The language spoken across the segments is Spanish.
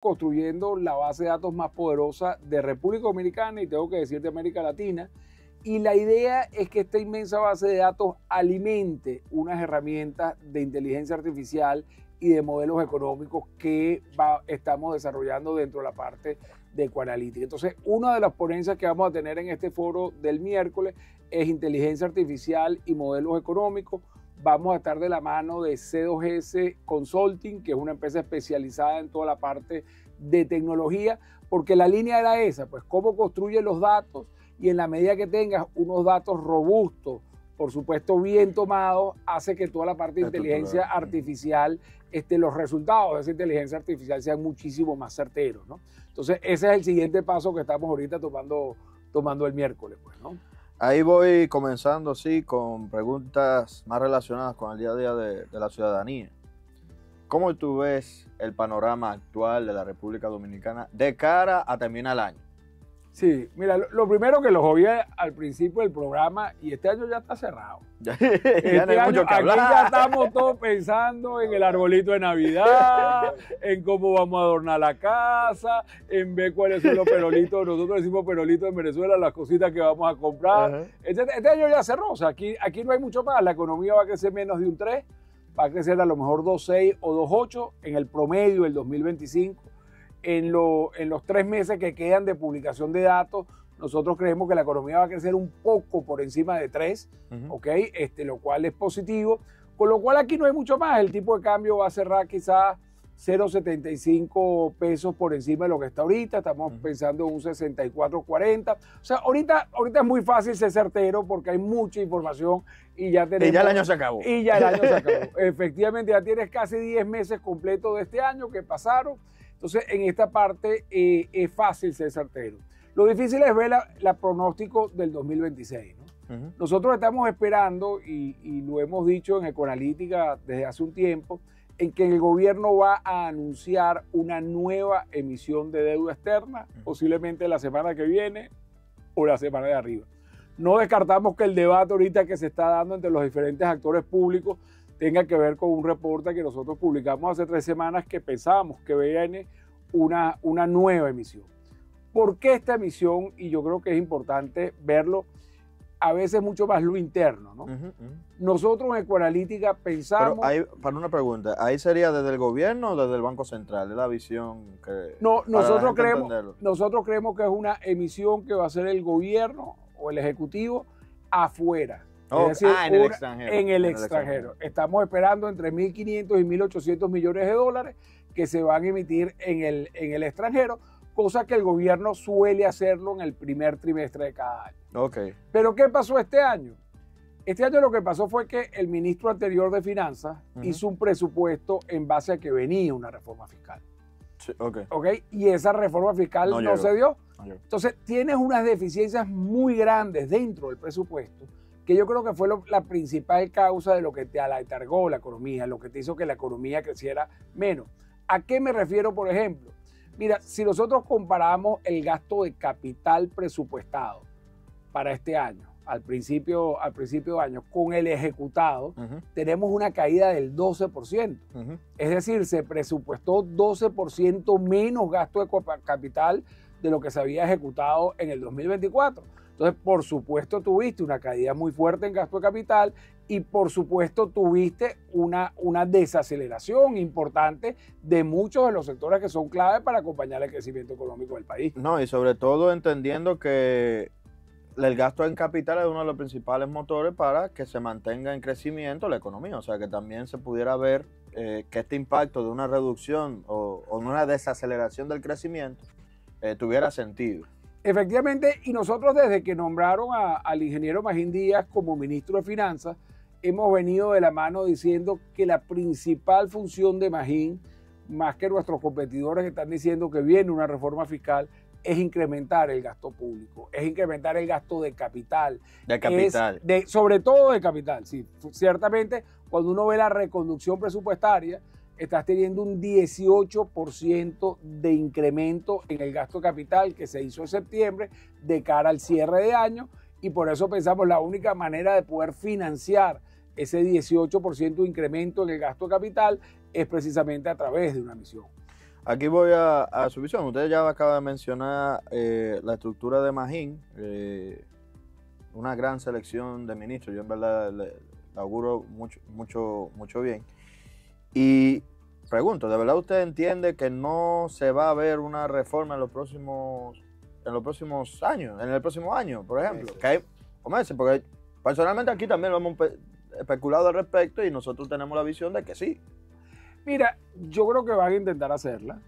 construyendo la base de datos más poderosa de República Dominicana y tengo que decir de América Latina. Y la idea es que esta inmensa base de datos alimente unas herramientas de inteligencia artificial y de modelos económicos que estamos desarrollando dentro de la parte de Ecoanalítica. Entonces, una de las ponencias que vamos a tener en este foro del miércoles es inteligencia artificial y modelos económicos. Vamos a estar de la mano de C2S Consulting, que es una empresa especializada en toda la parte de tecnología, porque la línea era esa, pues cómo construye los datos y en la medida que tengas unos datos robustos, por supuesto bien tomados, hace que toda la parte de inteligencia artificial, los resultados de esa inteligencia artificial sean muchísimo más certeros, ¿no? Entonces ese es el siguiente paso que estamos ahorita tomando el miércoles, pues, ¿no? Ahí voy comenzando, sí, con preguntas más relacionadas con el día a día de la ciudadanía. ¿Cómo tú ves el panorama actual de la República Dominicana de cara a terminar el año? Sí, mira, lo primero que los oí al principio del programa, y este año ya está cerrado. Ya no hay mucho que hablar. Aquí ya estamos todos pensando en el arbolito de Navidad, en cómo vamos a adornar la casa, en ver cuáles son los perolitos. Nosotros decimos perolitos en Venezuela, las cositas que vamos a comprar. Este año ya cerró, o sea, aquí no hay mucho más. La economía va a crecer menos de un 3, va a crecer a lo mejor 2,6 o 2,8 en el promedio del 2025. En los 3 meses que quedan de publicación de datos, nosotros creemos que la economía va a crecer un poco por encima de 3, ¿ok? Lo cual es positivo. Con lo cual aquí no hay mucho más. El tipo de cambio va a cerrar quizás 0,75 pesos por encima de lo que está ahorita. Estamos pensando en un 64,40. O sea, ahorita es muy fácil ser certero porque hay mucha información y ya tenemos... Y ya el año se acabó. Y ya el año se acabó. Efectivamente, ya tienes casi 10 meses completos de este año que pasaron. Entonces, en esta parte es fácil ser certero. Lo difícil es ver la pronóstico del 2026, ¿no? Nosotros estamos esperando, y lo hemos dicho en Ecoanalítica desde hace un tiempo, en que el gobierno va a anunciar una nueva emisión de deuda externa, posiblemente la semana que viene o la semana de arriba. No descartamos que el debate ahorita que se está dando entre los diferentes actores públicos tenga que ver con un reporte que nosotros publicamos hace 3 semanas que pensábamos que viene una nueva emisión. ¿Por qué esta emisión? Y yo creo que es importante verlo a veces mucho más lo interno, ¿no? Nosotros en Ecoanalítica pensamos... Para una pregunta, ¿ahí sería desde el gobierno o desde el Banco Central? ¿Es la visión que...? No, nosotros creemos que es una emisión que va a hacer el gobierno o el ejecutivo afuera. Es decir, en el extranjero. Estamos esperando entre 1.500 y 1.800 millones de dólares que se van a emitir en el extranjero, cosa que el gobierno suele hacerlo en el primer trimestre de cada año. Pero ¿qué pasó este año? Este año lo que pasó fue que el ministro anterior de Finanzas hizo un presupuesto en base a que venía una reforma fiscal. Sí, y esa reforma fiscal no se dio. Entonces tienes unas deficiencias muy grandes dentro del presupuesto, que yo creo que fue la principal causa de lo que te aletargó la economía, lo que te hizo que la economía creciera menos. ¿A qué me refiero, por ejemplo? Mira, si nosotros comparamos el gasto de capital presupuestado para este año, al principio de año, con el ejecutado, tenemos una caída del 12%. Es decir, se presupuestó 12% menos gasto de capital de lo que se había ejecutado en el 2024. Entonces, por supuesto, tuviste una caída muy fuerte en gasto de capital y, por supuesto, tuviste una desaceleración importante de muchos de los sectores que son clave para acompañar el crecimiento económico del país. No, y sobre todo entendiendo que el gasto en capital es uno de los principales motores para que se mantenga en crecimiento la economía. O sea, que también se pudiera ver que este impacto de una reducción o una desaceleración del crecimiento tuviera sentido. Efectivamente, y nosotros desde que nombraron al ingeniero Magín Díaz como ministro de Finanzas, hemos venido de la mano diciendo que la principal función de Magín, más que nuestros competidores que están diciendo que viene una reforma fiscal, es incrementar el gasto público, es incrementar el gasto de capital. Sobre todo de capital, sí. Ciertamente, cuando uno ve la reconducción presupuestaria, estás teniendo un 18% de incremento en el gasto de capital que se hizo en septiembre de cara al cierre de año, y por eso pensamos la única manera de poder financiar ese 18% de incremento en el gasto de capital es precisamente a través de una emisión. Aquí voy a su visión. Usted ya acaba de mencionar la estructura de Magín, una gran selección de ministros. Yo en verdad le auguro mucho bien. Y pregunto, ¿de verdad usted entiende que no se va a ver una reforma en los próximos años, en el próximo año, por ejemplo? Sí. Que hay, porque personalmente aquí también lo hemos especulado al respecto y nosotros tenemos la visión de que sí. Mira, yo creo que van a intentar hacerla.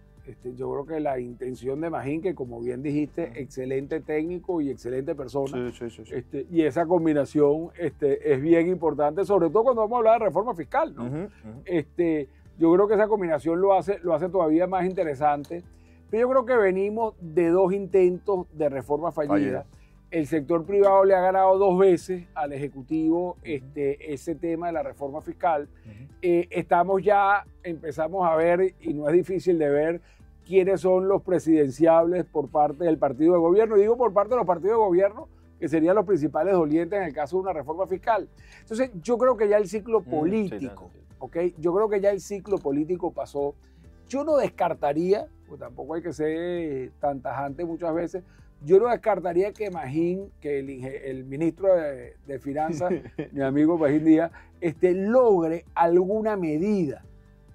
Yo creo que la intención de Magín, que como bien dijiste, excelente técnico y excelente persona, Sí. y esa combinación es bien importante, sobre todo cuando vamos a hablar de reforma fiscal, ¿no? Yo creo que esa combinación lo hace todavía más interesante, pero yo creo que venimos de 2 intentos de reforma fallida. El sector privado le ha ganado 2 veces al Ejecutivo ese tema de la reforma fiscal. Empezamos a ver, y no es difícil de ver, quiénes son los presidenciables por parte del partido de gobierno. Digo por parte de los partidos de gobierno, que serían los principales dolientes en el caso de una reforma fiscal. Entonces, yo creo que ya el ciclo político, yo creo que ya el ciclo político pasó. Yo no descartaría, pues tampoco hay que ser tan tajante muchas veces, yo no descartaría que Magín, que el ministro de Finanzas, mi amigo Magín Díaz, logre alguna medida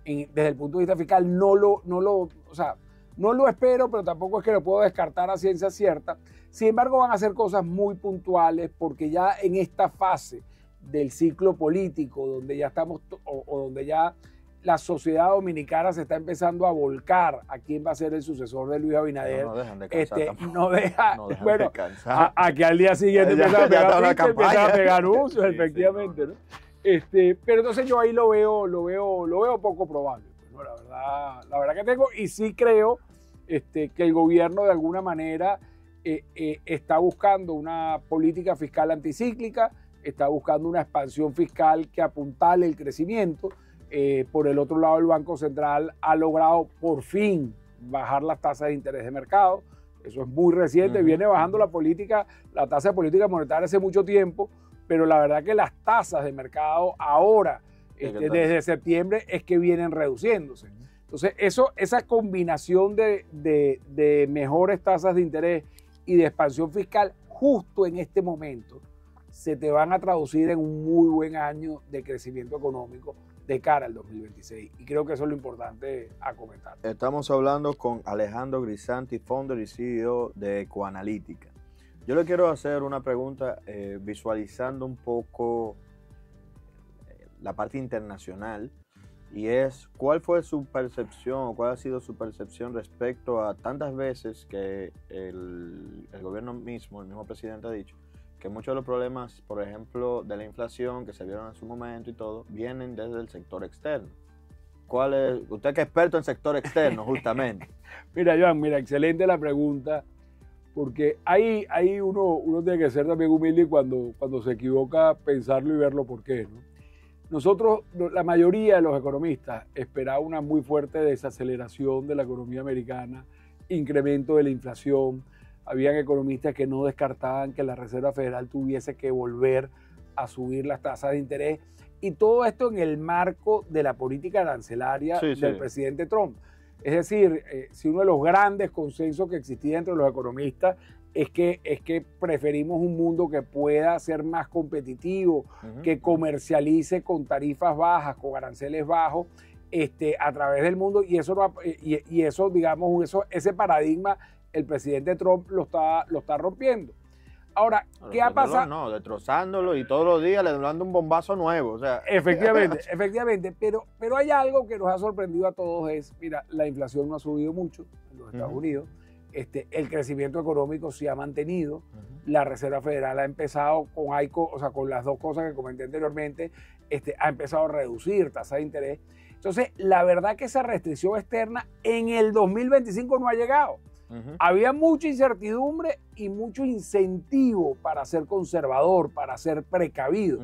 desde el punto de vista fiscal. No lo espero, pero tampoco es que lo puedo descartar a ciencia cierta. Sin embargo, van a hacer cosas muy puntuales porque ya en esta fase del ciclo político, donde ya estamos, o donde ya la sociedad dominicana se está empezando a volcar a quién va a ser el sucesor de Luis Abinader. No dejan descansar no dejan bueno, descansar. A que al día siguiente empiezan a pegar anuncios, sí, efectivamente, sí, ¿no? Pero entonces yo ahí lo veo poco probable. Pues, ¿no? La verdad que tengo, y sí creo que el gobierno de alguna manera está buscando una política fiscal anticíclica, está buscando una expansión fiscal que apuntale el crecimiento. Por el otro lado, el Banco Central ha logrado por fin bajar las tasas de interés de mercado. Eso es muy reciente, viene bajando la tasa de política monetaria hace mucho tiempo, pero la verdad que las tasas de mercado ahora, desde septiembre, es que vienen reduciéndose. Entonces, esa combinación de mejores tasas de interés y de expansión fiscal justo en este momento se te van a traducir en un muy buen año de crecimiento económico de cara al 2026. Y creo que eso es lo importante a comentar. Estamos hablando con Alejandro Grisanti, founder y CEO de Ecoanalítica. Yo le quiero hacer una pregunta visualizando un poco la parte internacional, y es, ¿cuál fue su percepción o cuál ha sido su percepción respecto a tantas veces que el gobierno mismo, el mismo presidente ha dicho que muchos de los problemas, por ejemplo, de la inflación que se vieron en su momento y todo, vienen desde el sector externo? ¿Cuál es? Usted que es experto en sector externo, justamente. Mira, Joan, excelente la pregunta, porque ahí uno tiene que ser también humilde y cuando se equivoca pensarlo y verlo por qué, ¿no? Nosotros, la mayoría de los economistas, esperaba una muy fuerte desaceleración de la economía americana, incremento de la inflación. Habían economistas que no descartaban que la Reserva Federal tuviese que volver a subir las tasas de interés, y todo esto en el marco de la política arancelaria del presidente Trump. Es decir, si uno de los grandes consensos que existía entre los economistas es que preferimos un mundo que pueda ser más competitivo, que comercialice con tarifas bajas, con aranceles bajos, a través del mundo, y eso, digamos, ese paradigma el presidente Trump lo está rompiendo. Ahora, ¿qué ha pasado? No, destrozándolo, y todos los días le dando un bombazo nuevo. O sea. Efectivamente, pero hay algo que nos ha sorprendido a todos, mira, la inflación no ha subido mucho en los Estados Unidos, el crecimiento económico se ha mantenido, la Reserva Federal ha empezado con las dos cosas que comenté anteriormente, ha empezado a reducir tasas de interés. Entonces, la verdad que esa restricción externa en el 2025 no ha llegado. Había mucha incertidumbre y mucho incentivo para ser conservador, para ser precavido,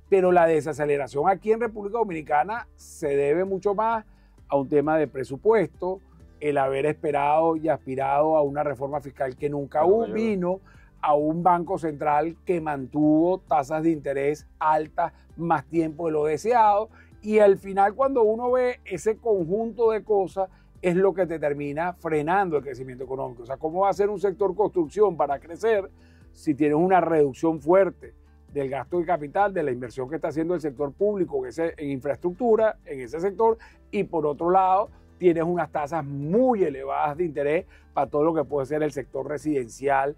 pero la desaceleración aquí en República Dominicana se debe mucho más a un tema de presupuesto, el haber esperado y aspirado a una reforma fiscal que nunca vino, a un banco central que mantuvo tasas de interés altas más tiempo de lo deseado, y al final, cuando uno ve ese conjunto de cosas, es lo que te termina frenando el crecimiento económico. O sea, ¿cómo va a ser un sector construcción para crecer si tienes una reducción fuerte del gasto de capital, de la inversión que está haciendo el sector público en infraestructura, en ese sector, y por otro lado tienes unas tasas muy elevadas de interés para todo lo que puede ser el sector residencial,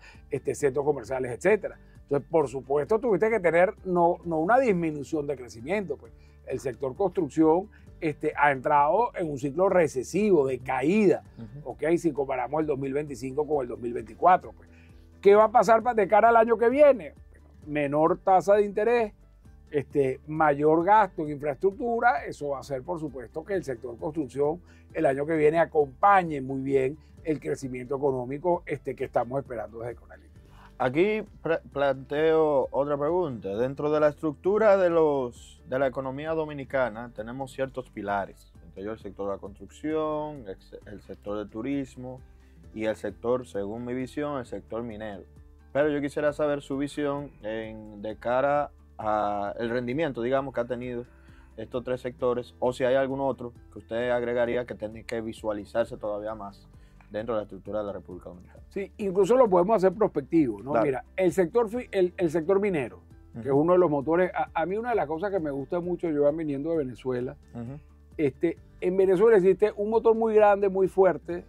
centros comerciales, etcétera? Entonces, por supuesto, tuviste que tener no una disminución de crecimiento, pues el sector construcción ha entrado en un ciclo recesivo, de caída, ¿ok? Si comparamos el 2025 con el 2024, pues. ¿Qué va a pasar de cara al año que viene? Menor tasa de interés, mayor gasto en infraestructura. Eso va a hacer, por supuesto, que el sector construcción el año que viene acompañe muy bien el crecimiento económico que estamos esperando desde Conalí. Aquí planteo otra pregunta. Dentro de la estructura de la economía dominicana tenemos ciertos pilares, entre ellos el sector de la construcción, el sector del turismo y el sector, según mi visión, el sector minero. Pero yo quisiera saber su visión de cara al rendimiento, digamos, que ha tenido estos tres sectores, o si hay algún otro que usted agregaría que tiene que visualizarse todavía más dentro de la estructura de la República Dominicana. Sí, incluso lo podemos hacer prospectivo, ¿no? Claro. Mira, el sector minero, que es uno de los motores. A mí una de las cosas que me gusta mucho, yo van viniendo de Venezuela, en Venezuela existe un motor muy grande, muy fuerte,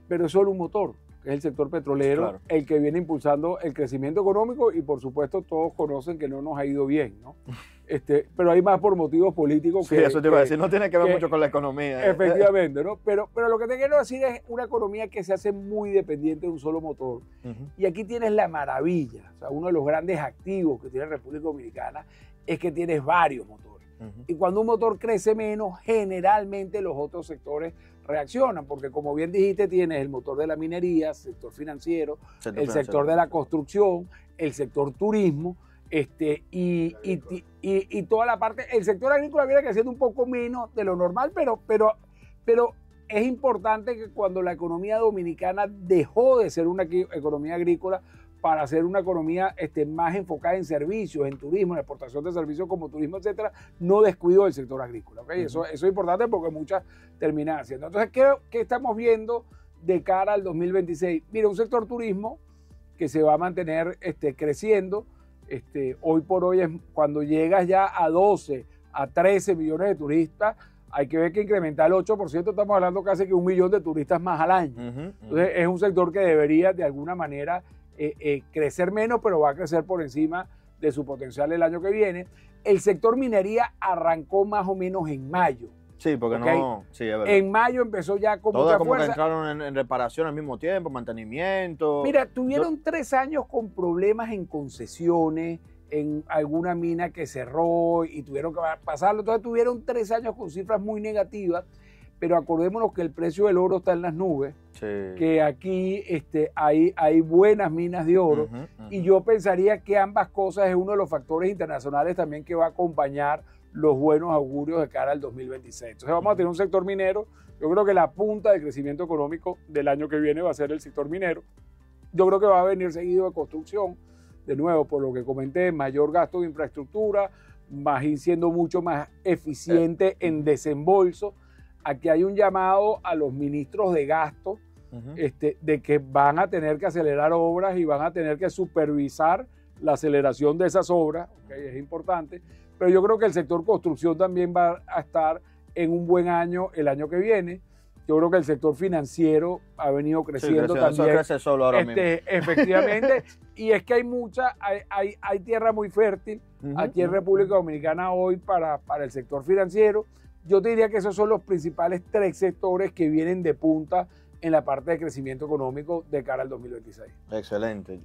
pero es solo un motor, que es el sector petrolero, claro, el que viene impulsando el crecimiento económico, y por supuesto todos conocen que no nos ha ido bien, ¿no? Pero hay más por motivos políticos. Sí, eso te iba a decir, no tiene que ver mucho con la economía. Efectivamente, ¿no? Pero lo que te quiero decir es una economía que se hace muy dependiente de un solo motor. Y aquí tienes la maravilla, o sea, uno de los grandes activos que tiene la República Dominicana es que tienes varios motores. Y cuando un motor crece menos, generalmente los otros sectores reaccionan, porque como bien dijiste, tienes el motor de la minería, sector financiero, sector de la construcción, el sector turismo, y toda la parte. El sector agrícola viene creciendo un poco menos de lo normal, pero es importante que cuando la economía dominicana dejó de ser una economía agrícola para ser una economía más enfocada en servicios, en turismo, en exportación de servicios como turismo, etcétera, no descuidó el sector agrícola, ¿okay? Eso es importante porque muchas terminan haciendo. Entonces, ¿qué estamos viendo de cara al 2026? Mira, un sector turismo que se va a mantener creciendo. Hoy por hoy, cuando llegas ya a 12, a 13 millones de turistas, hay que ver que incrementar el 8%, estamos hablando casi que 1 millón de turistas más al año. Entonces, es un sector que debería de alguna manera crecer menos, pero va a crecer por encima de su potencial el año que viene. El sector minería arrancó más o menos en mayo. Sí, porque ¿okay? No, sí, es verdad. En mayo empezó ya con todas mucha como fuerza. Que entraron en reparación al mismo tiempo, mantenimiento. Mira, tuvieron 3 años con problemas en concesiones, en alguna mina que cerró y tuvieron que pasarlo. Entonces tuvieron 3 años con cifras muy negativas, pero acordémonos que el precio del oro está en las nubes, sí, que aquí hay buenas minas de oro, y yo pensaría que ambas cosas es uno de los factores internacionales también que va a acompañar los buenos augurios de cara al 2026. Entonces vamos a tener un sector minero. Yo creo que la punta de crecimiento económico del año que viene va a ser el sector minero. Yo creo que va a venir seguido de construcción, de nuevo, por lo que comenté, mayor gasto de infraestructura, Magín siendo mucho más eficiente en desembolso. Aquí hay un llamado a los ministros de gasto de que van a tener que acelerar obras y van a tener que supervisar la aceleración de esas obras, ¿okay? Es importante, pero yo creo que el sector construcción también va a estar en un buen año el año que viene. Yo creo que el sector financiero ha venido creciendo también. Eso crece solo ahora mismo. Efectivamente, y es que hay tierra muy fértil aquí en República Dominicana hoy para el sector financiero. Yo te diría que esos son los principales 3 sectores que vienen de punta en la parte de crecimiento económico de cara al 2026. Excelente.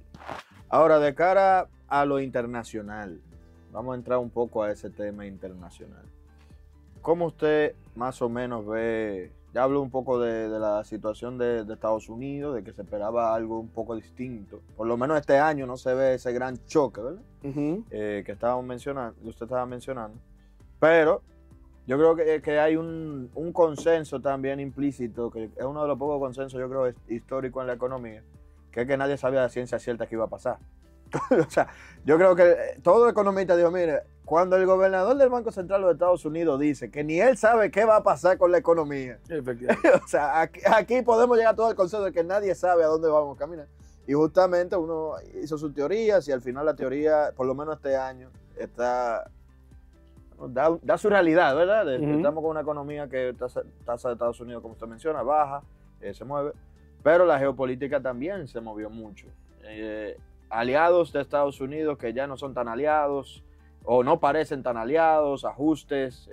Ahora, de cara a lo internacional, vamos a entrar un poco a ese tema internacional. ¿Cómo usted más o menos ve? Ya habló un poco de la situación de Estados Unidos, de que se esperaba algo un poco distinto. Por lo menos este año no se ve ese gran choque, ¿verdad? Que usted estaba mencionando. Pero yo creo que hay un consenso también implícito, que es uno de los pocos consensos, yo creo, históricos en la economía, que es que nadie sabía de ciencia cierta qué iba a pasar. O sea, yo creo que todo economista dijo, mire, cuando el gobernador del Banco Central de los Estados Unidos dice que ni él sabe qué va a pasar con la economía, o sea, aquí podemos llegar a todo el consenso de que nadie sabe a dónde vamos a caminar. Y justamente uno hizo sus teorías y al final la teoría, por lo menos este año, da su realidad, ¿verdad? Estamos con una economía que tasa de Estados Unidos, como usted menciona, baja, se mueve, pero la geopolítica también se movió mucho. Aliados de Estados Unidos que ya no son tan aliados o no parecen tan aliados, ajustes,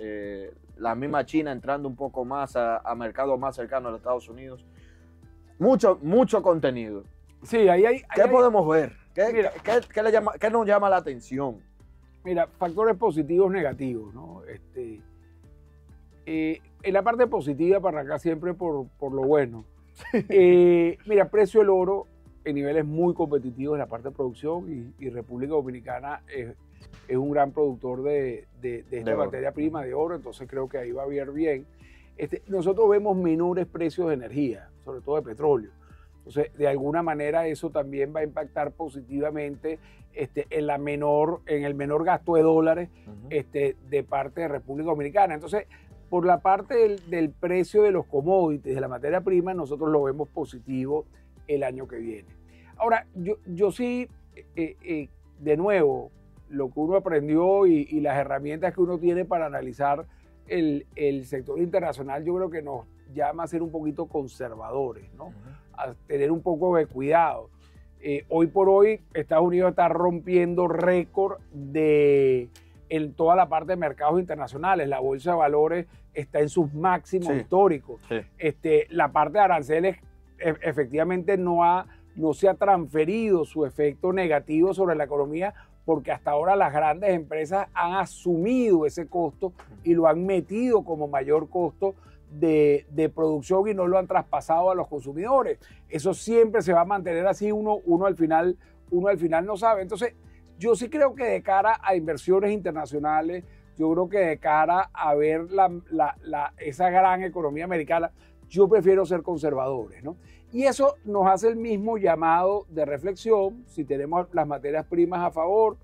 la misma China entrando un poco más a mercados más cercanos a los Estados Unidos. Mucho contenido. Sí, ¿Qué podemos ver? ¿Qué nos llama la atención? Mira, factores positivos, negativos, ¿no? En la parte positiva, para acá siempre por lo bueno. Mira, precio del oro en niveles muy competitivos en la parte de producción y República Dominicana es un gran productor de esta materia prima de oro, entonces creo que ahí va a ir bien. Nosotros vemos menores precios de energía, sobre todo de petróleo. Entonces, de alguna manera eso también va a impactar positivamente en el menor gasto de dólares de parte de República Dominicana. Entonces, por la parte del precio de los commodities, de la materia prima, nosotros lo vemos positivo el año que viene. Ahora, yo sí, de nuevo, lo que uno aprendió y las herramientas que uno tiene para analizar el sector internacional, yo creo que nos llama a ser un poquito conservadores, ¿no? A tener un poco de cuidado. Hoy por hoy, Estados Unidos está rompiendo récord en toda la parte de mercados internacionales. La bolsa de valores está en sus máximos históricos. Sí. La parte de aranceles efectivamente no se ha transferido su efecto negativo sobre la economía, porque hasta ahora las grandes empresas han asumido ese costo y lo han metido como mayor costo de producción y no lo han traspasado a los consumidores. Eso siempre se va a mantener así, uno al final no sabe. Entonces, yo sí creo que de cara a inversiones internacionales, yo creo que de cara a ver esa gran economía americana, yo prefiero ser conservadores, ¿no? Y eso nos hace el mismo llamado de reflexión, si tenemos las materias primas a favor,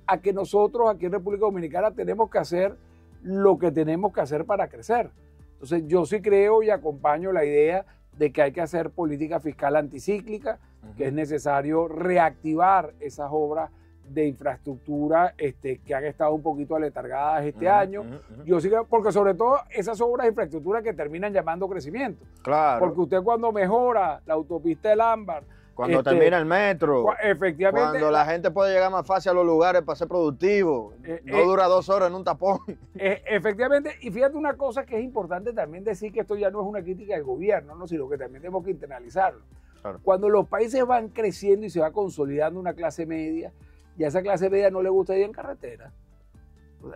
a que nosotros aquí en República Dominicana tenemos que hacer lo que tenemos que hacer para crecer. Entonces yo sí creo y acompaño la idea de que hay que hacer política fiscal anticíclica, que es necesario reactivar esas obras de infraestructura que han estado un poquito aletargadas este año. Yo sí creo, porque sobre todo esas obras de infraestructura que terminan llamando crecimiento. Claro. Porque usted cuando mejora la autopista del Ámbar, cuando termina el metro, efectivamente, cuando la gente puede llegar más fácil a los lugares para ser productivo, no dura 2 horas en un tapón. Efectivamente, y fíjate una cosa que es importante también decir, que esto ya no es una crítica del gobierno, ¿no? Sino que también tenemos que internalizarlo. Claro. Cuando los países van creciendo y se va consolidando una clase media, y a esa clase media no le gusta ir en carretera.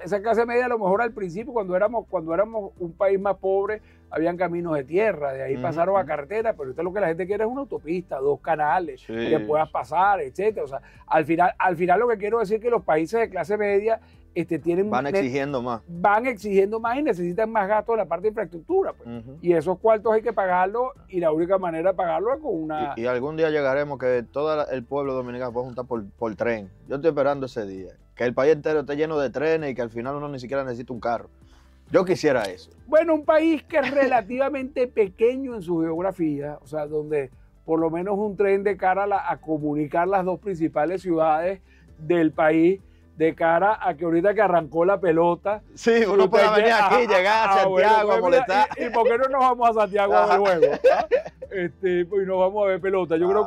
Esa clase media a lo mejor al principio, cuando éramos un país más pobre, habían caminos de tierra, de ahí pasaron a carretera, pero ahorita lo que la gente quiere es una autopista, 2 canales, que puedas pasar, etcétera. O sea, al final lo que quiero decir es que los países de clase media van exigiendo más. Van exigiendo más y necesitan más gastos en la parte de infraestructura. Pues. Y esos cuartos hay que pagarlos, y la única manera de pagarlo es con una... Y algún día llegaremos que todo el pueblo dominicano puede juntar por tren. Yo estoy esperando ese día. Que el país entero esté lleno de trenes y que al final uno ni siquiera necesita un carro. Yo quisiera eso. Bueno, un país que es relativamente pequeño en su geografía, o sea, donde por lo menos un tren de cara a comunicar las 2 principales ciudades del país, de cara a que ahorita que arrancó la pelota... Sí, uno puede venir aquí, llegar a Santiago a molestar. ¿Y por qué no nos vamos a Santiago a ver juego? Y nos vamos a ver pelota. Yo creo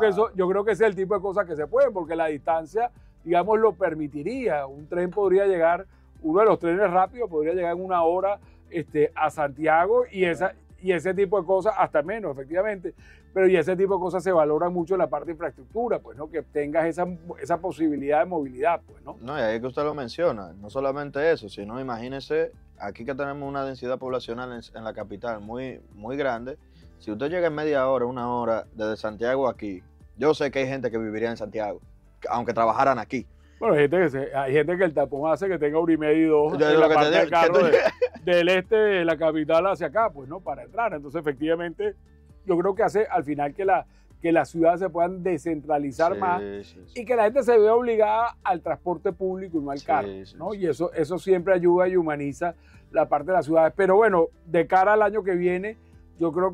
que ese es el tipo de cosas que se pueden, porque la distancia, digamos, lo permitiría. Un tren podría llegar, uno de los trenes rápidos podría llegar en 1 hora a Santiago, y ese tipo de cosas, hasta menos, efectivamente. Pero y ese tipo de cosas se valoran mucho en la parte de infraestructura, pues, ¿no? Que tengas esa posibilidad de movilidad, pues, ¿no? No, y ahí que usted lo menciona, no solamente eso, sino imagínese, aquí que tenemos una densidad poblacional en la capital muy, muy grande, si usted llega en media hora, 1 hora, desde Santiago aquí, yo sé que hay gente que viviría en Santiago, aunque trabajaran aquí. Bueno, hay gente que el tapón hace que tenga 1 hora y media y 2 en la parte del carro del este de la capital hacia acá, pues, ¿no? Para entrar. Entonces, efectivamente, yo creo que hace al final que que las ciudades se puedan descentralizar Sí, más sí. y que la gente se vea obligada al transporte público y no al carro, ¿no? Sí. Y eso siempre ayuda y humaniza la parte de las ciudades. Pero bueno, de cara al año que viene, yo creo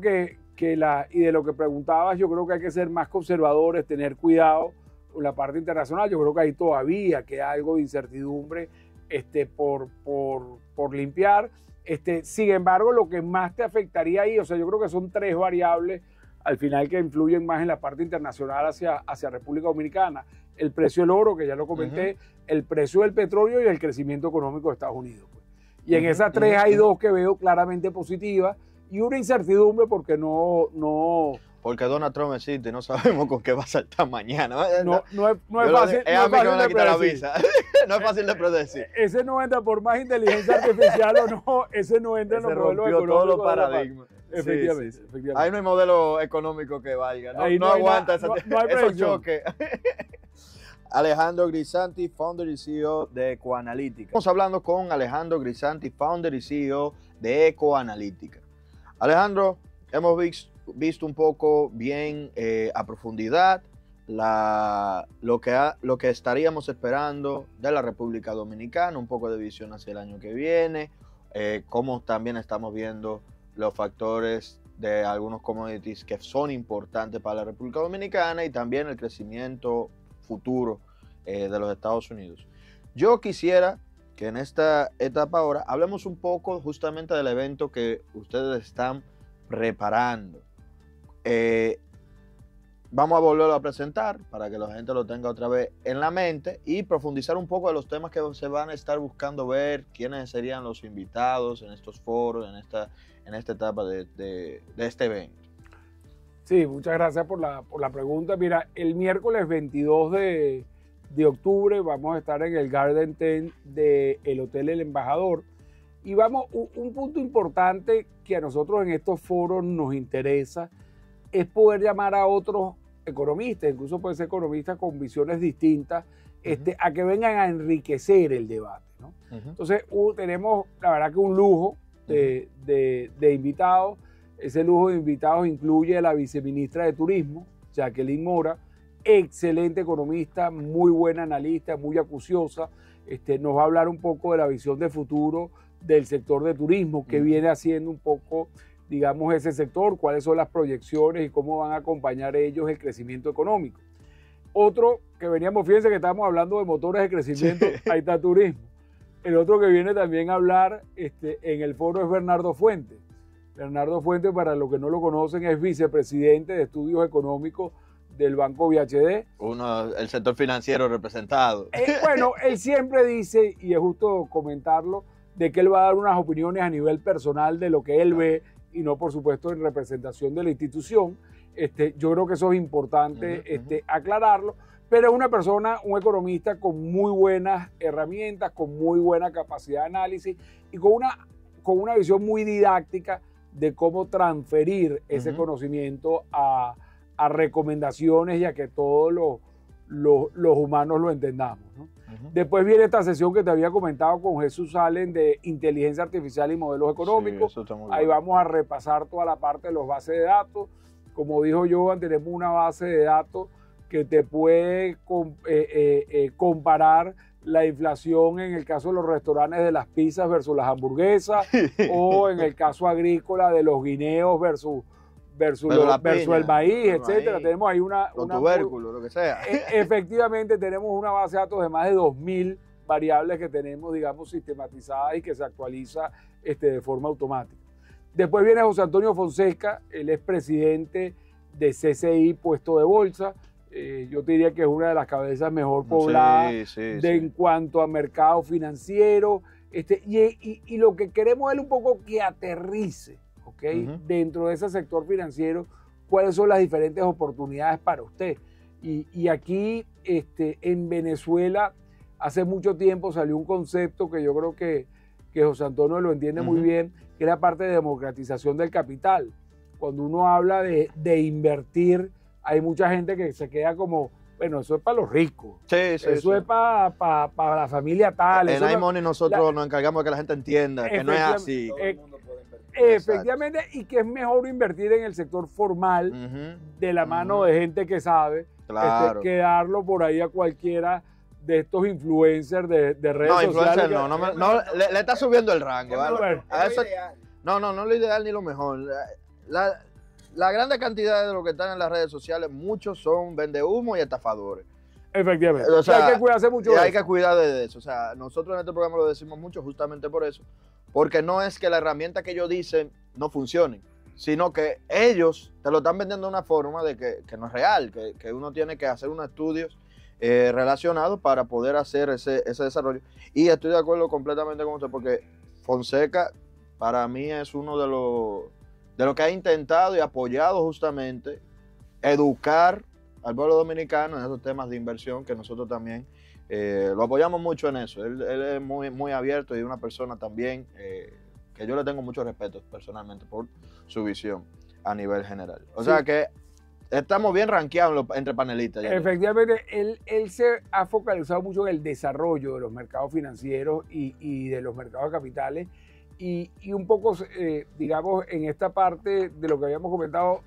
y de lo que preguntabas, yo creo que hay que ser más conservadores, tener cuidado con la parte internacional. Yo creo que ahí todavía queda algo de incertidumbre por limpiar. Sin embargo, lo que más te afectaría ahí, o sea, yo creo que son 3 variables al final que influyen más en la parte internacional hacia República Dominicana. El precio del oro, que ya lo comenté, el precio del petróleo y el crecimiento económico de Estados Unidos. Pues. Y en esas 3 hay 2 que veo claramente positivas y una incertidumbre porque Porque Donald Trump existe, no sabemos con qué va a saltar mañana. no es fácil. Es a mí que me van a quitar la predecir. visa. No es fácil de predecir. Ese no entra por más inteligencia artificial o no, ese no entra en los modelos rompió todos los económicos de la paradigmas. Efectivamente, Sí. efectivamente. Ahí no hay modelo económico que valga. Ahí No no hay aguanta nada, esos no hay predicción. choques. Alejandro Grisanti, founder y CEO de Ecoanalítica. Estamos hablando con Alejandro Grisanti, founder y CEO de Ecoanalítica. Alejandro, hemos visto un poco bien a profundidad lo que estaríamos esperando de la República Dominicana, un poco de visión hacia el año que viene, cómo también estamos viendo los factores de algunos commodities que son importantes para la República Dominicana y también el crecimiento futuro de los Estados Unidos. Yo quisiera que en esta etapa ahora hablemos un poco justamente del evento que ustedes están preparando. Vamos a volverlo a presentar para que la gente lo tenga otra vez en la mente y profundizar un poco de los temas que se van a estar buscando ver, quiénes serían los invitados en estos foros, en esta etapa de este evento. Sí, muchas gracias por la pregunta. Mira, el miércoles 22 de octubre vamos a estar en el Garden Tent del Hotel El Embajador y un punto importante que a nosotros en estos foros nos interesa es poder llamar a otros economistas, incluso pueden ser economistas con visiones distintas, a que vengan a enriquecer el debate, ¿no? Entonces tenemos la verdad que un lujo de invitados. Ese lujo de invitados incluye a la viceministra de Turismo, Jacqueline Mora, excelente economista, muy buena analista, muy acuciosa. Nos va a hablar un poco de la visión de futuro del sector de turismo, que viene haciendo un poco, digamos, ese sector, cuáles son las proyecciones y cómo van a acompañar ellos el crecimiento económico. Otro que veníamos, fíjense que estamos hablando de motores de crecimiento, sí. Ahí está turismo. El otro que viene también a hablar en el foro es Bernardo Fuentes. Bernardo Fuentes, para los que no lo conocen, es vicepresidente de Estudios Económicos del Banco VHD. El sector financiero representado. Bueno, él siempre dice, y es justo comentarlo, de que él va a dar unas opiniones a nivel personal de lo que él ve y no, por supuesto, en representación de la institución. Yo creo que eso es importante aclararlo, pero es una persona, un economista con muy buenas herramientas, con muy buena capacidad de análisis y con una visión muy didáctica de cómo transferir ese conocimiento a recomendaciones y a que todos los humanos lo entendamos, ¿no? Después viene esta sesión que te había comentado con Jesús Allen de inteligencia artificial y modelos económicos. Sí, ahí vamos a repasar toda la parte de los bases de datos. Como dijo Johan, tenemos una base de datos que te puede comparar la inflación en el caso de los restaurantes de las pizzas versus las hamburguesas o en el caso agrícola de los guineos versus el maíz, etcétera. Tenemos ahí una tubérculo, lo que sea. Efectivamente, tenemos una base de datos de más de 2.000 variables que tenemos, digamos, sistematizadas y que se actualiza de forma automática. Después viene José Antonio Fonseca, él es presidente de CCI Puesto de Bolsa. Yo te diría que es una de las cabezas mejor pobladas en cuanto a mercado financiero. Y lo que queremos es un poco que aterrice, dentro de ese sector financiero, cuáles son las diferentes oportunidades para usted. Y aquí en Venezuela hace mucho tiempo salió un concepto que yo creo que José Antonio lo entiende muy bien, que es la parte de democratización del capital. Cuando uno habla de invertir, hay mucha gente que se queda como, bueno, eso es para los ricos. Eso es para la familia tal. En iMoney nosotros nos encargamos de que la gente entienda que no es así. Efectivamente, y que es mejor invertir en el sector formal de la mano de gente que sabe, que darlo por ahí a cualquiera de estos influencers de redes sociales. No, le está subiendo el rango. Bueno, no es lo ideal ni lo mejor. La grande cantidad de lo que están en las redes sociales, muchos son vendehumo y estafadores. Efectivamente. O sea, hay que cuidarse mucho de eso. Hay que cuidar de eso. O sea, nosotros en este programa lo decimos mucho justamente por eso. Porque no es que la herramienta que ellos dicen no funcione, sino que ellos te lo están vendiendo de una forma de que no es real, que uno tiene que hacer unos estudios relacionados para poder hacer ese desarrollo. Y estoy de acuerdo completamente con usted, porque Fonseca para mí es uno de lo que ha intentado y apoyado justamente educar al pueblo dominicano en esos temas de inversión, que nosotros también lo apoyamos mucho en eso. Él es muy abierto y una persona también que yo le tengo mucho respeto personalmente por su visión a nivel general. O sea que estamos bien rankeados entre panelistas. Efectivamente, él se ha focalizado mucho en el desarrollo de los mercados financieros y de los mercados de capitales y un poco, digamos, en esta parte de lo que habíamos comentado,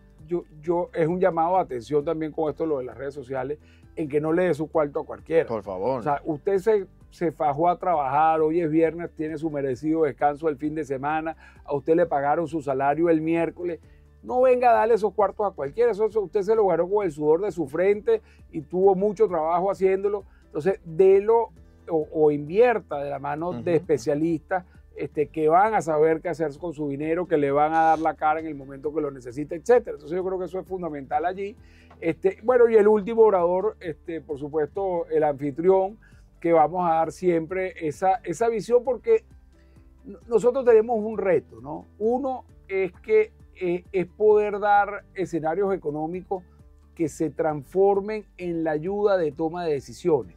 yo es un llamado de atención también con esto, lo de las redes sociales, en que no le dé su cuarto a cualquiera. Por favor. O sea, usted se fajó a trabajar, hoy es viernes, tiene su merecido descanso el fin de semana, a usted le pagaron su salario el miércoles, no venga a darle esos cuartos a cualquiera, eso usted se lo ganó con el sudor de su frente y tuvo mucho trabajo haciéndolo, entonces délo o invierta de la mano de especialistas que van a saber qué hacer con su dinero, que le van a dar la cara en el momento que lo necesite, etc. Entonces yo creo que eso es fundamental allí. Bueno, y el último orador, por supuesto, el anfitrión, que vamos a dar siempre esa visión, porque nosotros tenemos un reto, ¿no? Uno es que es poder dar escenarios económicos que se transformen en la ayuda de toma de decisiones.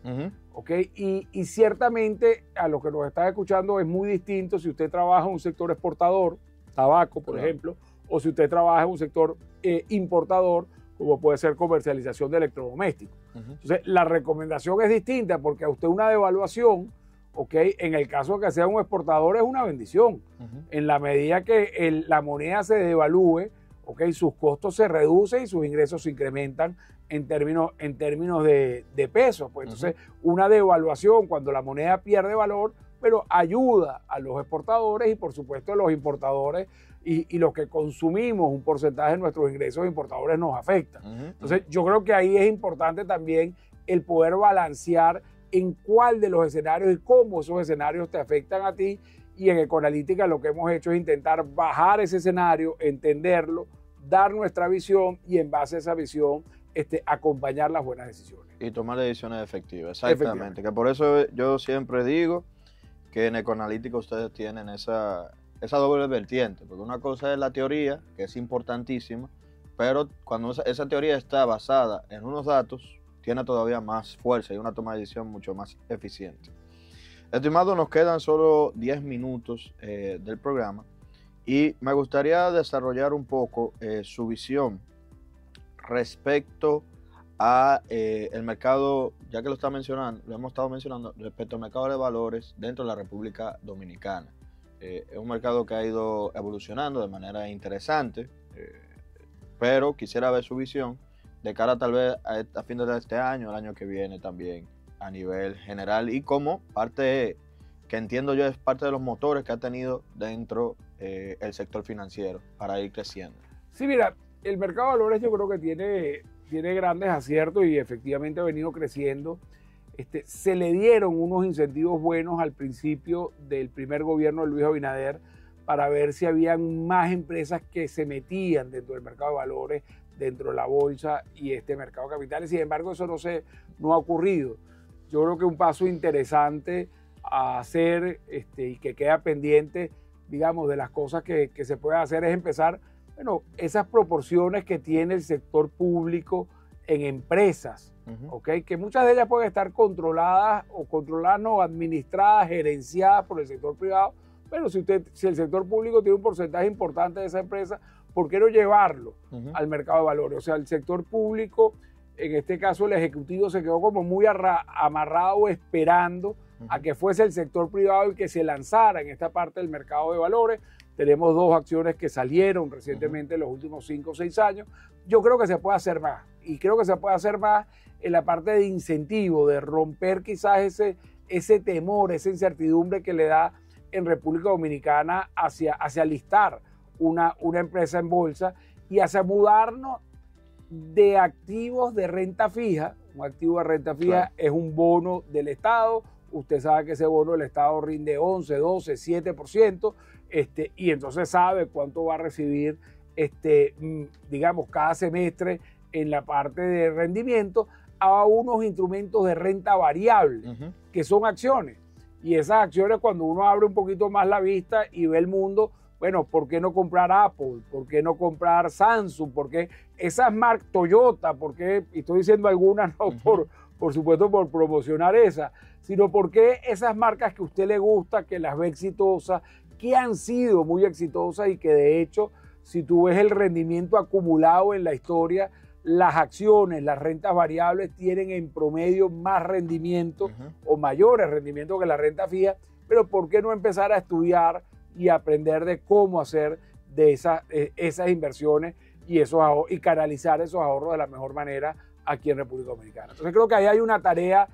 ¿Okay? Y ciertamente a lo que nos está escuchando es muy distinto si usted trabaja en un sector exportador, tabaco, por ejemplo, o si usted trabaja en un sector importador, como puede ser comercialización de electrodomésticos. Entonces, la recomendación es distinta porque a usted una devaluación, en el caso de que sea un exportador, es una bendición. En la medida que la moneda se devalúe, sus costos se reducen y sus ingresos se incrementan en términos de pesos. Pues entonces, una devaluación cuando la moneda pierde valor, pero ayuda a los exportadores y por supuesto a los importadores y los que consumimos un porcentaje de nuestros ingresos importadores nos afecta. Entonces, yo creo que ahí es importante también el poder balancear en cuál de los escenarios y cómo esos escenarios te afectan a ti. Y en Econalítica lo que hemos hecho es intentar bajar ese escenario, entenderlo, dar nuestra visión y en base a esa visión acompañar las buenas decisiones. Y tomar decisiones efectivas, exactamente. Que por eso yo siempre digo que en Econalítica ustedes tienen esa doble vertiente, porque una cosa es la teoría, que es importantísima, pero cuando esa teoría está basada en unos datos, tiene todavía más fuerza y una toma de decisión mucho más eficiente. Estimado, nos quedan solo 10 minutos del programa y me gustaría desarrollar un poco su visión respecto a el mercado, ya que lo hemos estado mencionando, respecto al mercado de valores dentro de la República Dominicana. Es un mercado que ha ido evolucionando de manera interesante, pero quisiera ver su visión de cara tal vez a fines de este año, el año que viene también, a nivel general, y como parte que entiendo yo es parte de los motores que ha tenido dentro el sector financiero para ir creciendo. Sí, mira, el mercado de valores yo creo que tiene grandes aciertos y efectivamente ha venido creciendo. Se le dieron unos incentivos buenos al principio del primer gobierno de Luis Abinader para ver si habían más empresas que se metían dentro del mercado de valores, dentro de la bolsa y mercado de capitales. Sin embargo, eso no ha ocurrido. Yo creo que un paso interesante a hacer y que queda pendiente, digamos, de las cosas que se pueden hacer es empezar, esas proporciones que tiene el sector público en empresas, que muchas de ellas pueden estar controladas no, administradas, gerenciadas por el sector privado, pero si el sector público tiene un porcentaje importante de esa empresa, ¿por qué no llevarlo al mercado de valores? O sea, el sector público, en este caso el Ejecutivo, se quedó como muy amarrado esperando a que fuese el sector privado el que se lanzara en esta parte del mercado de valores. tenemos 2 acciones que salieron recientemente en los últimos 5 o 6 años. Yo creo que se puede hacer más, y creo que se puede hacer más en la parte de incentivo, de romper quizás ese temor, esa incertidumbre que le da en República Dominicana hacia listar una empresa en bolsa y hacia mudarnos de activos de renta fija. Un activo de renta fija es un bono del Estado. Usted sabe que ese bono del Estado rinde 11, 12, 7%, y entonces sabe cuánto va a recibir, digamos, cada semestre en la parte de rendimiento, a unos instrumentos de renta variable, que son acciones. Y esas acciones, cuando uno abre un poquito más la vista y ve el mundo, bueno, ¿por qué no comprar Apple? ¿Por qué no comprar Samsung? ¿Por qué esas marcas, Toyota? ¿Por qué? Y estoy diciendo algunas, no por supuesto por promocionar esas, sino porque esas marcas que a usted le gusta, que las ve exitosas, que han sido muy exitosas y que de hecho, si tú ves el rendimiento acumulado en la historia, las acciones, las rentas variables tienen en promedio más rendimiento o mayores rendimientos que la renta fija, pero ¿por qué no empezar a estudiar y aprender de cómo hacer de esas inversiones y canalizar esos ahorros de la mejor manera aquí en República Dominicana? Entonces creo que ahí hay una tarea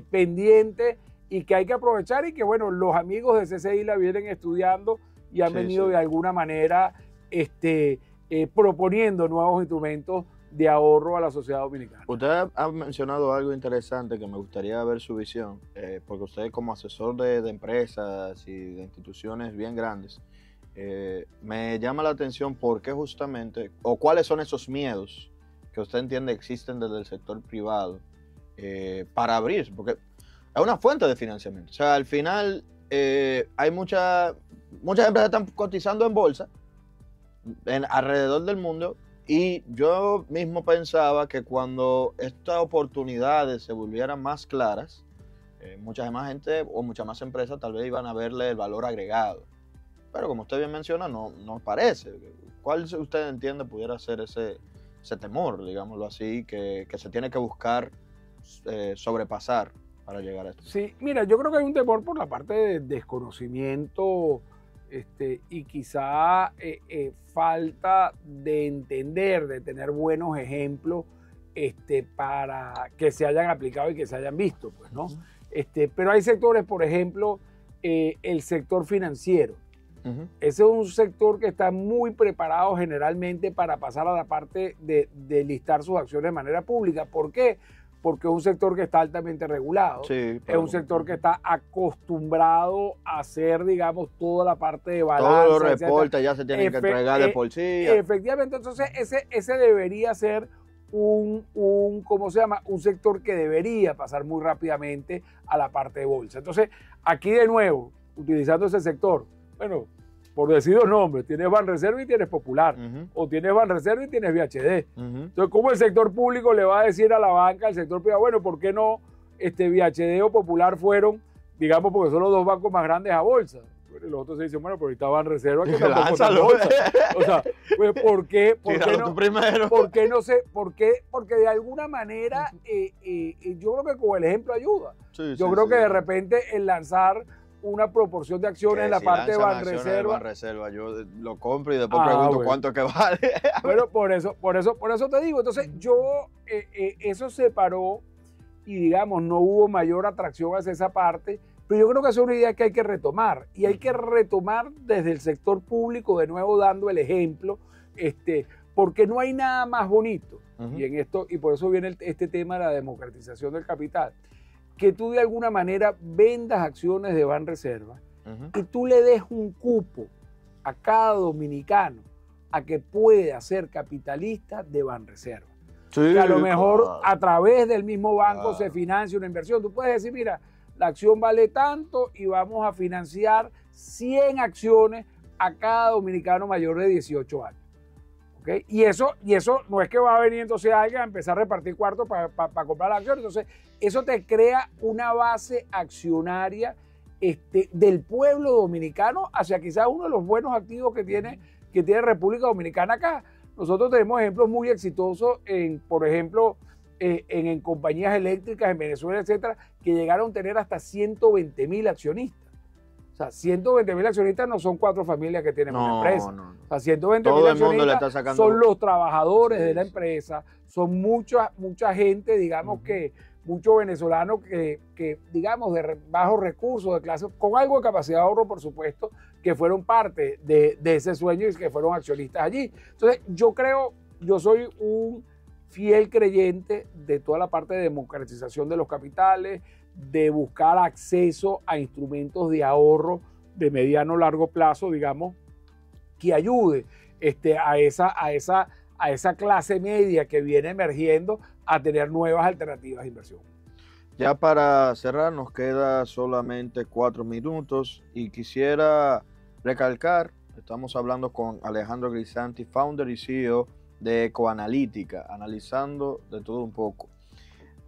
pendiente y que hay que aprovechar, y que bueno, los amigos de CCI la vienen estudiando y han venido de alguna manera proponiendo nuevos instrumentos de ahorro a la sociedad dominicana. Usted ha mencionado algo interesante que me gustaría ver su visión, porque usted como asesor de empresas y de instituciones bien grandes, me llama la atención por qué justamente, o cuáles son esos miedos que usted entiende existen desde el sector privado para abrirse, porque es una fuente de financiamiento. O sea, al final hay muchas empresas que están cotizando en bolsa alrededor del mundo, y yo mismo pensaba que cuando estas oportunidades se volvieran más claras, mucha más gente o muchas más empresas tal vez iban a verle el valor agregado. Pero como usted bien menciona, no parece. ¿Cuál usted entiende pudiera ser ese temor, digámoslo así, que se tiene que buscar sobrepasar para llegar a esto? Sí, mira, yo creo que hay un temor por la parte de desconocimiento, y quizá falta de entender, de tener buenos ejemplos para que se hayan aplicado y que se hayan visto, pues, ¿no? Pero hay sectores, por ejemplo, el sector financiero. Ese es un sector que está muy preparado generalmente para pasar a la parte de listar sus acciones de manera pública. ¿Por qué? Porque es un sector que está altamente regulado, es un sector que está acostumbrado a hacer, digamos, toda la parte de balanza. Todos los reportes ya se tienen que entregar de por sí. Efectivamente, entonces ese debería ser ¿cómo se llama? Un sector que debería pasar muy rápidamente a la parte de bolsa. Entonces, aquí de nuevo, utilizando ese sector, bueno, por decir 2 nombres, tienes Banreserva y tienes Popular, o tienes Banreserva y tienes VHD. Entonces, ¿cómo el sector público le va a decir a la banca, al sector privado, bueno, ¿por qué no VHD o Popular fueron, digamos, porque son los 2 bancos más grandes a bolsa? Y los otros se dicen, bueno, pero ahorita Banreserva que tampoco está en bolsa. O sea, pues, ¿por qué no sé? Porque de alguna manera yo creo que con el ejemplo ayuda. Yo creo que de repente el lanzar una proporción de acciones en la parte de Banreserva. Yo lo compro y después pregunto cuánto que vale. Bueno, por eso te digo. Entonces, eso se paró y, digamos, no hubo mayor atracción hacia esa parte, pero yo creo que es una idea que hay que retomar, y hay que retomar desde el sector público, de nuevo dando el ejemplo, porque no hay nada más bonito, y por eso viene este tema de la democratización del capital, que tú de alguna manera vendas acciones de Banreserva y tú le des un cupo a cada dominicano a que pueda ser capitalista de Banreserva. Sí, que a lo mejor a través del mismo banco se financia una inversión. Tú puedes decir, mira, la acción vale tanto y vamos a financiar 100 acciones a cada dominicano mayor de 18 años. ¿Okay? Y eso no es que va a venir entonces alguien a empezar a repartir cuartos para comprar la acción. Entonces, eso te crea una base accionaria del pueblo dominicano hacia quizás uno de los buenos activos que tiene República Dominicana acá. Nosotros tenemos ejemplos muy exitosos, por ejemplo, en compañías eléctricas en Venezuela, etcétera, que llegaron a tener hasta 120,000 accionistas. sea, 120.000 accionistas no son 4 familias que tienen una empresa. No. O sea, 120.000 Todo el mundo le accionistas está sacando. son los trabajadores de la empresa, son mucha gente, digamos que muchos venezolanos que, digamos, de bajos recursos, de clase, con algo de capacidad de ahorro, por supuesto, que fueron parte de ese sueño y que fueron accionistas allí. Entonces, yo soy un fiel creyente de toda la parte de democratización de los capitales, de buscar acceso a instrumentos de ahorro de mediano o largo plazo, digamos, que ayude a esa clase media que viene emergiendo a tener nuevas alternativas de inversión. Ya para cerrar, nos queda solamente 4 minutos y quisiera recalcar, estamos hablando con Alejandro Grisanti, founder y CEO de Ecoanalítica, analizando de todo un poco.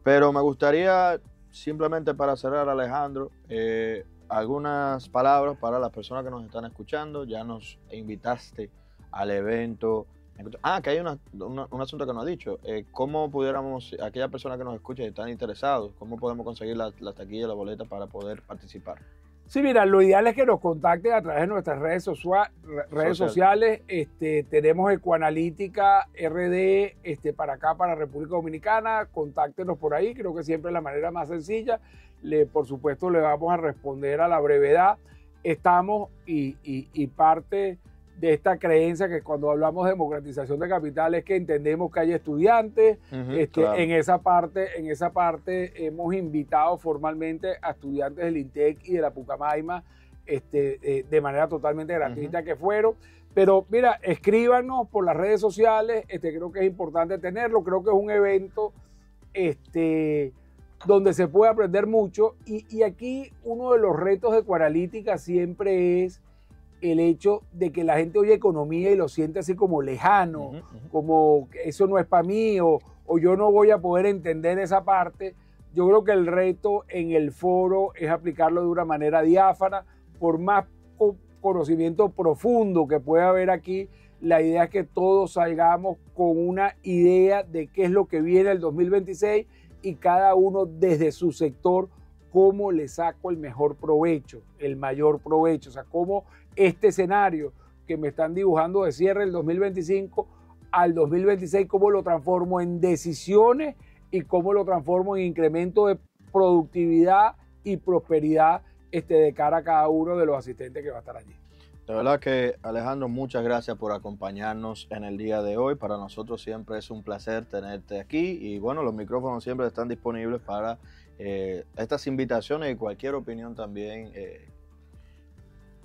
Pero me gustaría, simplemente para cerrar, Alejandro, algunas palabras para las personas que nos están escuchando. Ya nos invitaste al evento. Que hay un asunto que nos ha dicho. ¿Cómo pudiéramos, aquellas personas que nos escuchan y están interesados, cómo podemos conseguir la taquilla y la boleta para poder participar? Sí, mira, lo ideal es que nos contacten a través de nuestras redes sociales. Tenemos Ecoanalítica RD para acá, para República Dominicana. Contáctenos por ahí, creo que siempre es la manera más sencilla. Por supuesto, le vamos a responder a la brevedad. Estamos y parte de esta creencia que cuando hablamos de democratización de capital es que entendemos que hay estudiantes. Claro. En esa parte hemos invitado formalmente a estudiantes del INTEC y de la Pucamaima de manera totalmente gratuita que fueron. Pero mira, escríbanos por las redes sociales, creo que es importante tenerlo, creo que es un evento donde se puede aprender mucho y aquí uno de los retos de Ecoanalítica siempre es el hecho de que la gente oye economía y lo siente así como lejano, como que eso no es para mí o yo no voy a poder entender esa parte. Yo creo que el reto en el foro es aplicarlo de una manera diáfana, por más conocimiento profundo que pueda haber aquí. La idea es que todos salgamos con una idea de qué es lo que viene el 2026 y cada uno desde su sector cómo le saco el mejor provecho, el mayor provecho, o sea, cómo este escenario que me están dibujando de cierre el 2025 al 2026, cómo lo transformo en decisiones y cómo lo transformo en incremento de productividad y prosperidad de cara a cada uno de los asistentes que va a estar allí. De verdad que, Alejandro, muchas gracias por acompañarnos en el día de hoy. Para nosotros siempre es un placer tenerte aquí y bueno, los micrófonos siempre están disponibles para estas invitaciones y cualquier opinión también,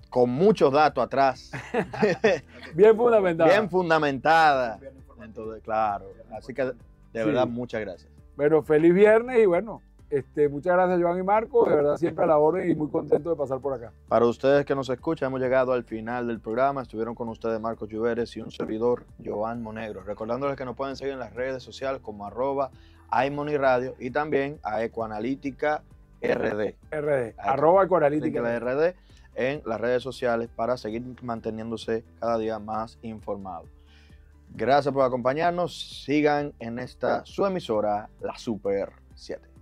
con muchos datos atrás. Bien fundamentada. Bien fundamentada. Entonces, claro. Así que, de verdad, muchas gracias. Bueno, feliz viernes y bueno, muchas gracias, Joan y Marco. De verdad, siempre a la orden y muy contento de pasar por acá. Para ustedes que nos escuchan, hemos llegado al final del programa. Estuvieron con ustedes Marcos Lluveres y un servidor, Joan Monegro. Recordándoles que nos pueden seguir en las redes sociales como @iMoneyRadio y también a Ecoanalítica RD. @Ecoanalítica RD en las redes sociales para seguir manteniéndose cada día más informados. Gracias por acompañarnos. Sigan en esta su emisora, la Super 7.